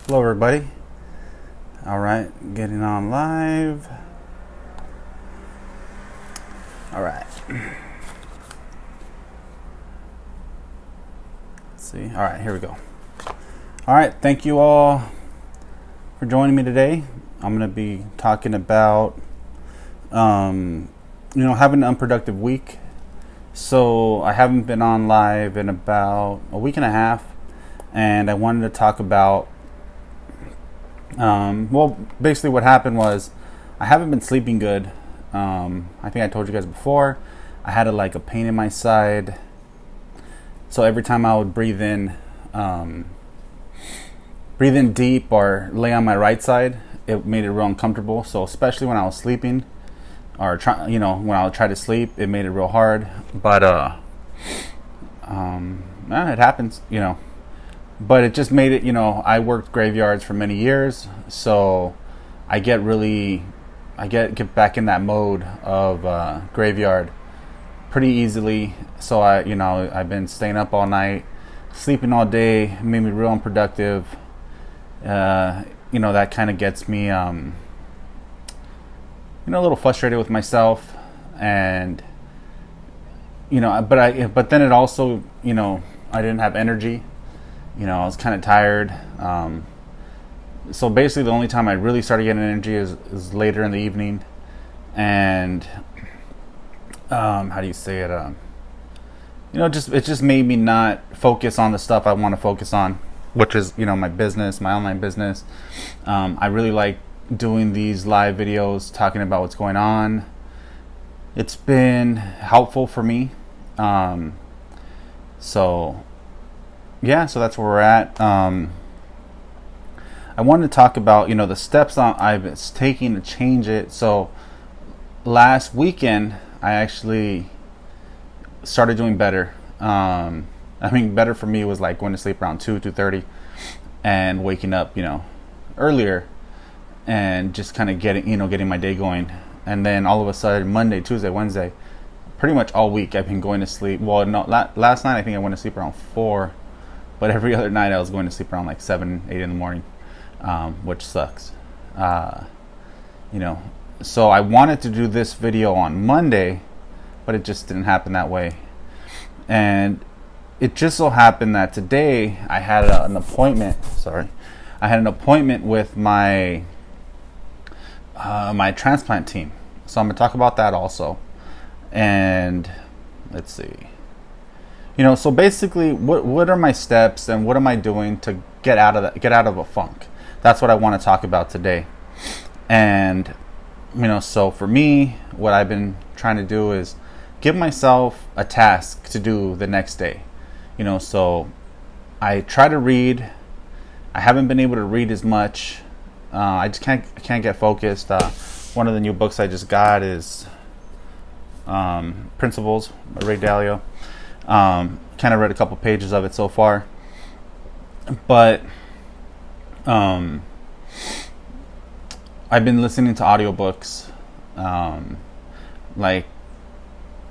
Hello, everybody. All right, getting on live. All right. Let's see. All right, here we go. All right, thank you all for joining me today. I'm going to be talking about, having an unproductive week. So I haven't been on live in about a week and a half, and I wanted to talk about basically what happened was I haven't been sleeping good. I think I told you guys before, I had a pain in my side. So every time I would breathe in deep or lay on my right side, it made it real uncomfortable. So especially when I was sleeping or when I would try to sleep, it made it real hard. But it happens, But it just made it, I worked graveyards for many years, so I get back in that mode of graveyard pretty easily. So I've been staying up all night, sleeping all day, made me real unproductive. That kind of gets me, a little frustrated with myself, and but then it also, I didn't have energy. I was kind of tired. So basically the only time I really started getting energy is later in the evening. And how do you say it? It just made me not focus on the stuff I want to focus on, which is, my business, my online business. I really like doing these live videos, talking about what's going on. It's been helpful for me. So that's where we're at. I wanted to talk about, the steps I've been taking to change it. So last weekend, I actually started doing better. Better for me was like going to sleep around 2:30 and waking up, earlier, and just kind of getting my day going. And then all of a sudden, Monday, Tuesday, Wednesday, pretty much all week, I've been going to sleep. Well, no, last night I think I went to sleep around 4. But every other night I was going to sleep around like 7, 8 in the morning, which sucks. So I wanted to do this video on Monday, but it just didn't happen that way. And it just so happened that today I had an appointment. I had an appointment with my my transplant team. So I'm gonna talk about that also. And let's see. So basically, what are my steps and what am I doing to get out of a funk? That's what I want to talk about today. And so for me, what I've been trying to do is give myself a task to do the next day. So I try to read. I haven't been able to read as much. I just can't get focused. One of the new books I just got is Principles by Ray Dalio. Kind of read a couple pages of it so far, but I've been listening to audiobooks. Like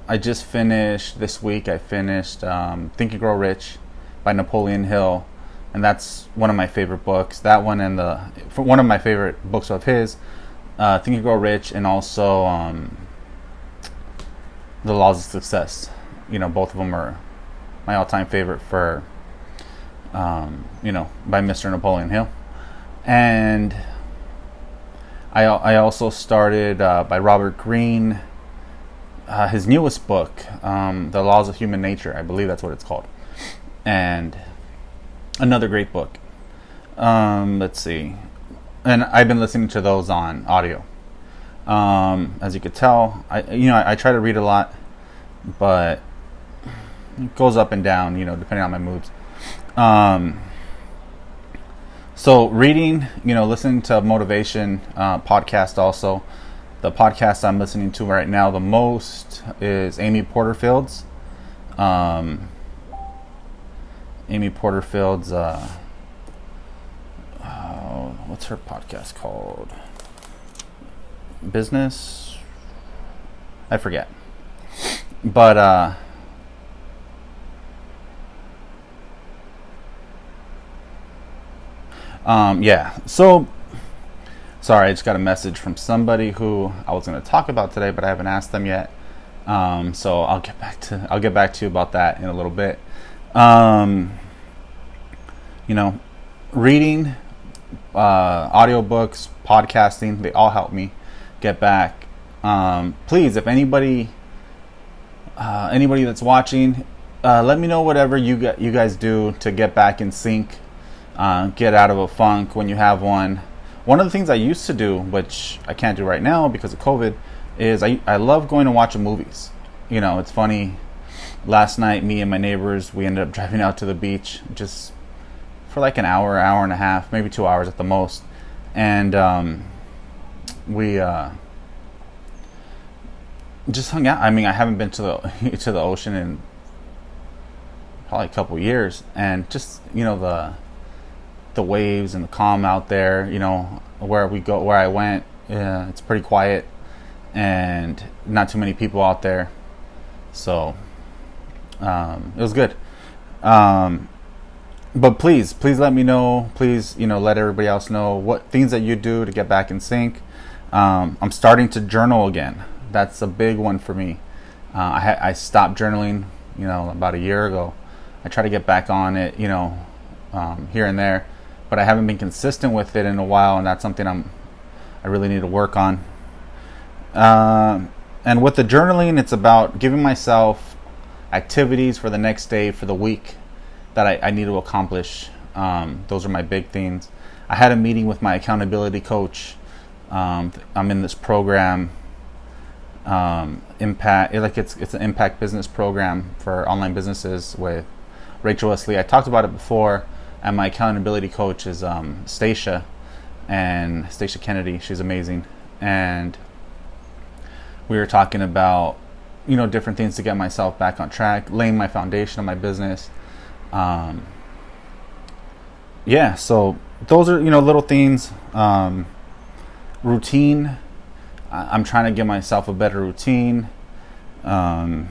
I just finished this week. I finished Think and Grow Rich by Napoleon Hill, and that's one of my favorite books. That one and one of my favorite books of his, Think and Grow Rich, and also The Laws of Success. Both of them are my all-time favorite by Mr. Napoleon Hill. And I also started by Robert Greene, his newest book, The Laws of Human Nature. I believe that's what it's called. And another great book. Let's see. And I've been listening to those on audio. As you could tell, I try to read a lot, but it goes up and down, depending on my moods. So reading, listening to motivation podcast also. The podcast I'm listening to right now the most is Amy Porterfield's. What's her podcast called? Business? I forget. But Yeah. So sorry, I just got a message from somebody who I was going to talk about today, but I haven't asked them yet. So I'll get back to you about that in a little bit. You know, reading, audiobooks, podcasting, they all help me get back. Please, if anybody that's watching, let me know whatever you guys do to get back in sync, get out of a funk when you have one. One of the things I used to do, which I can't do right now because of COVID, is I love going to watch movies. You know, it's funny. Last night, me and my neighbors, we ended up driving out to the beach just for like an hour and a half, maybe 2 hours at the most. And we just hung out. I mean, I haven't been to the ocean in probably a couple years, and just, you know, the waves and the calm out there. You know, where I went, it's pretty quiet and not too many people out there, so it was good. But please let me know. Please, you know, let everybody else know what things that you do to get back in sync. I'm starting to journal again. That's a big one for me. I stopped journaling, you know, about a year ago. I try to get back on it, you know, here and there, but I haven't been consistent with it in a while, and that's something I really need to work on. And with the journaling, it's about giving myself activities for the next day, for the week, that I need to accomplish. Those are my big things. I had a meeting with my accountability coach. I'm in this program, Impact. It's an impact business program for online businesses with Rachel Wesley. I talked about it before, and my accountability coach is Stacia Kennedy. She's amazing, and we were talking about, you know, different things to get myself back on track, laying my foundation of my business. Yeah, so those are, you know, little things. Routine. I'm trying to give myself a better routine. But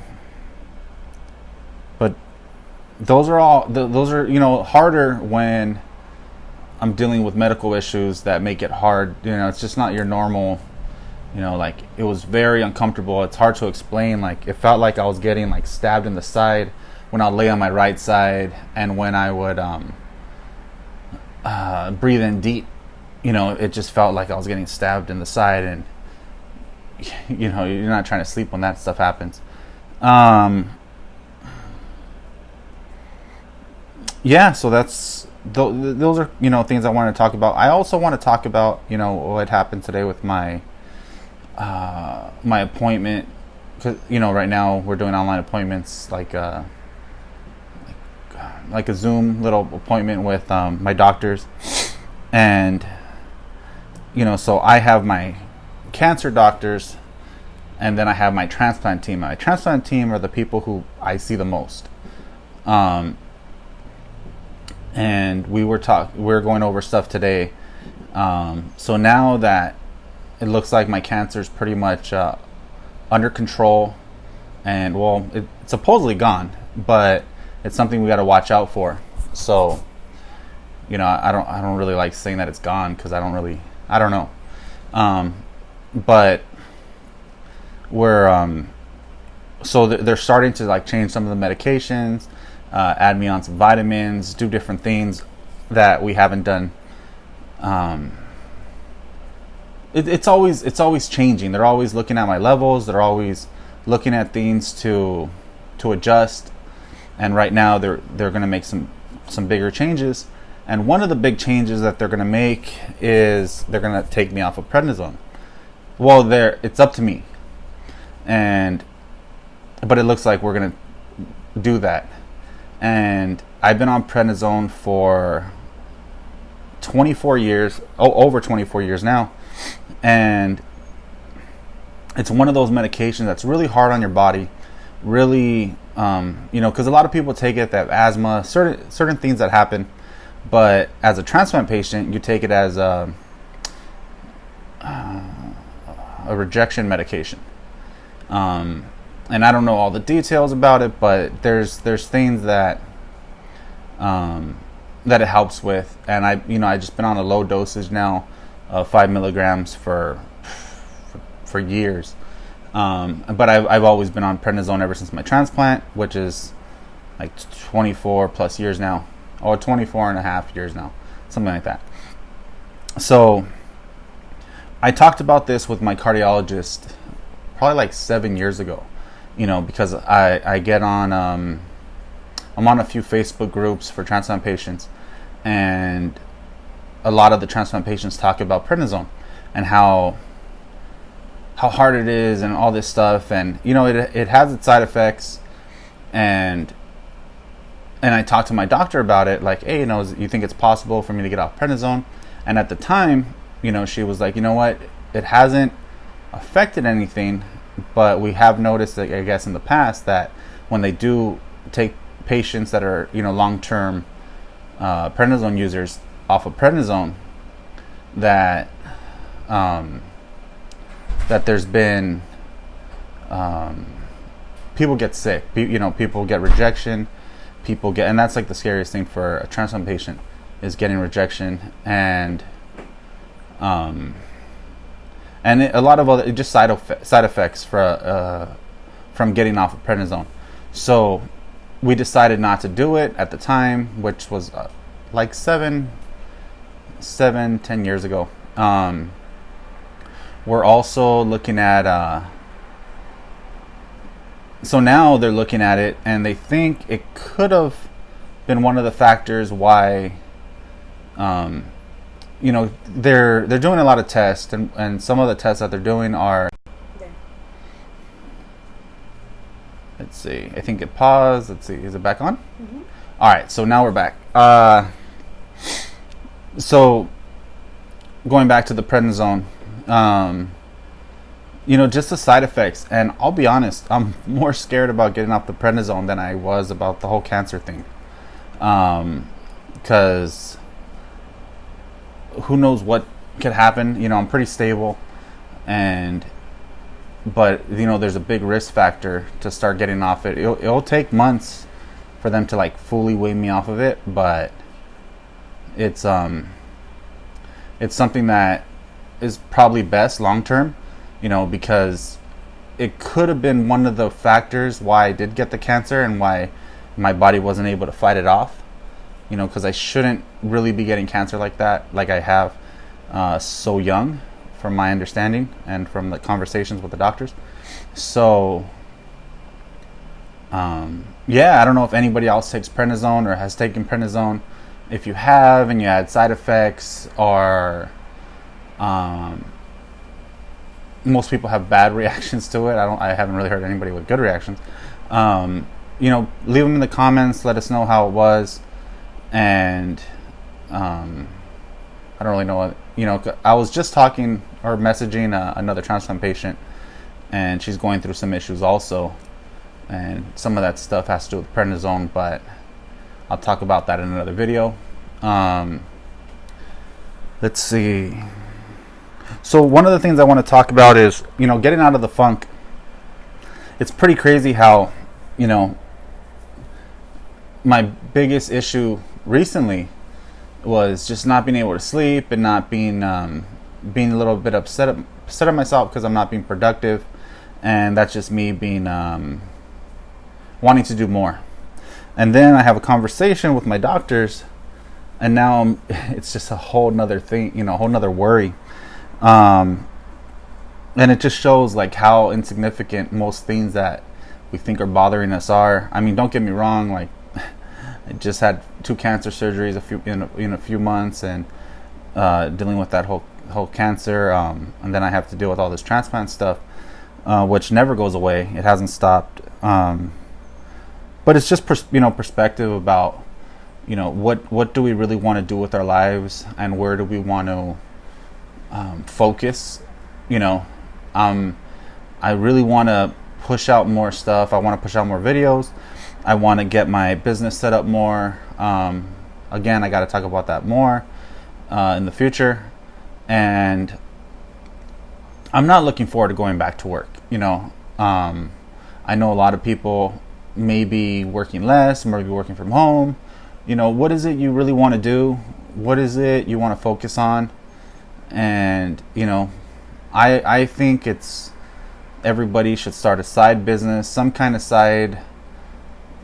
those are, you know, harder when I'm dealing with medical issues that make it hard. You know, it's just not your normal, you know, like, it was very uncomfortable. It's hard to explain. Like, it felt like I was getting like stabbed in the side when I lay on my right side, and when I would breathe in deep, you know, it just felt like I was getting stabbed in the side. And you know, you're not trying to sleep when that stuff happens. Yeah, so those are, you know, things I want to talk about. I also want to talk about, you know, what happened today with my appointment, because, you know, right now we're doing online appointments, like a Zoom little appointment with my doctors. And, you know, so I have my cancer doctors, and then I have my transplant team. My transplant team are the people who I see the most. And we were going over stuff today. So now that it looks like my cancer is pretty much under control, and, well, it's supposedly gone, but it's something we got to watch out for. So, you know, I don't really like saying that it's gone, because I don't know. But we're so they're starting to like change some of the medications, add me on some vitamins, do different things that we haven't done. It's always changing. They're always looking at my levels. They're always looking at things to adjust. And right now they're going to make some bigger changes. And one of the big changes that they're going to make is they're going to take me off of prednisone. Well, it's up to me. But it looks like we're going to do that. And I've been on prednisone for 24 years, over 24 years now. And it's one of those medications that's really hard on your body. Really, you know, because a lot of people take it, that asthma, certain things that happen. But as a transplant patient, you take it as a rejection medication. And I don't know all the details about it, but there's things that that it helps with. And I just been on a low dosage now of 5 milligrams for years. But I've always been on prednisone ever since my transplant, which is like 24 plus years now, or 24 and a half years now, something like that. So I talked about this with my cardiologist probably like 7 years ago, because I get on, I'm on a few Facebook groups for transplant patients, and a lot of the transplant patients talk about prednisone and how hard it is and all this stuff, and it has its side effects, and I talked to my doctor about it, like, hey, you think it's possible for me to get off prednisone? And at the time, she was like, you know what, it hasn't affected anything, but we have noticed that, I guess, in the past, that when they do take patients that are long-term prednisone users off of prednisone, that there's been people get sick, people get rejection, and that's like the scariest thing for a transplant patient, is getting rejection, and a lot of other just side effects from getting off of prednisone. So we decided not to do it at the time, which was like 10 years ago. We're also looking at so now they're looking at it, and they think it could have been one of the factors why they're doing a lot of tests, and some of the tests that they're doing are, let's see, I think it paused. Let's see, is it back on? Mm-hmm. All right, so now we're back. So going back to the prednisone, just the side effects, and I'll be honest, I'm more scared about getting off the prednisone than I was about the whole cancer thing, because who knows what could happen. I'm pretty stable, but there's a big risk factor to start getting off it. It'll take months for them to like fully wean me off of it, but it's something that is probably best long term, because it could have been one of the factors why I did get the cancer and why my body wasn't able to fight it off. Because I shouldn't really be getting cancer like that, like I have, so young, from my understanding and from the conversations with the doctors. So, I don't know if anybody else takes prednisone or has taken prednisone. If you have and you had side effects, or most people have bad reactions to it. I haven't really heard anybody with good reactions. Leave them in the comments. Let us know how it was. And I don't really know what, I was just talking or messaging another transplant patient, and she's going through some issues also, and some of that stuff has to do with prednisone, but I'll talk about that in another video. Let's see. So one of the things I want to talk about is, getting out of the funk. It's pretty crazy how, my biggest issue recently was just not being able to sleep, and not being being a little bit upset at myself because I'm not being productive, and that's just me being wanting to do more. And then I have a conversation with my doctors, and now it's just a whole nother thing, a whole nother worry, and it just shows like how insignificant most things that we think are bothering us are. I mean, don't get me wrong, like, I just had 2 cancer surgeries in a few months, and dealing with that whole cancer, and then I have to deal with all this transplant stuff, which never goes away. It hasn't stopped. But it's just perspective about what do we really want to do with our lives, and where do we want to focus. I really want to push out more stuff. I want to push out more videos. I want to get my business set up more. Again, I got to talk about that more in the future. And I'm not looking forward to going back to work. I know a lot of people may be working less, maybe working from home, what is it you really want to do? What is it you want to focus on? And I think everybody should start a side business, some kind of side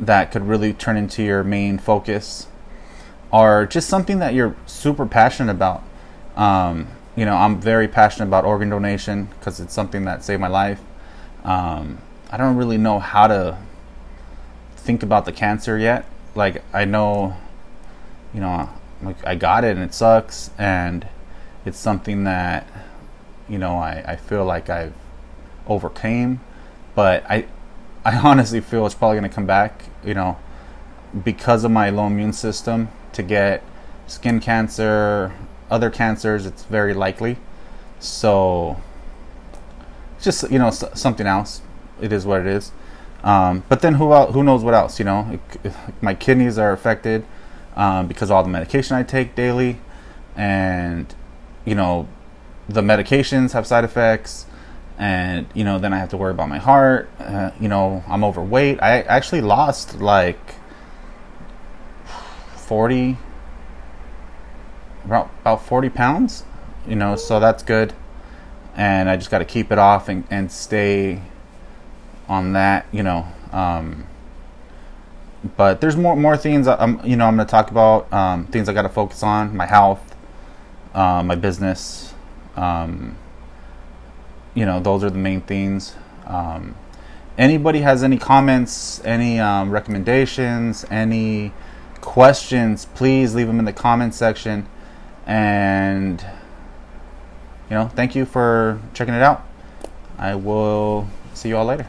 that could really turn into your main focus, or just something that you're super passionate about. I'm very passionate about organ donation because it's something that saved my life. I don't really know how to think about the cancer yet. Like, I know, like, I got it and it sucks, and it's something that, I feel like I've overcame, but I honestly feel it's probably going to come back, because of my low immune system, to get skin cancer, other cancers. It's very likely. So it's just, something else. It is what it is. But then who knows what else, my kidneys are affected because of all the medication I take daily, and the medications have side effects, and then I have to worry about my heart. I'm overweight. I actually lost like 40 about 40 pounds, so that's good, and I just got to keep it off and stay on that, but there's more things I'm going to talk about, things I got to focus on: my health, my business. Those are the main things. Anybody has any comments, any recommendations, any questions, please leave them in the comment section. And thank you for checking it out. I will see you all later.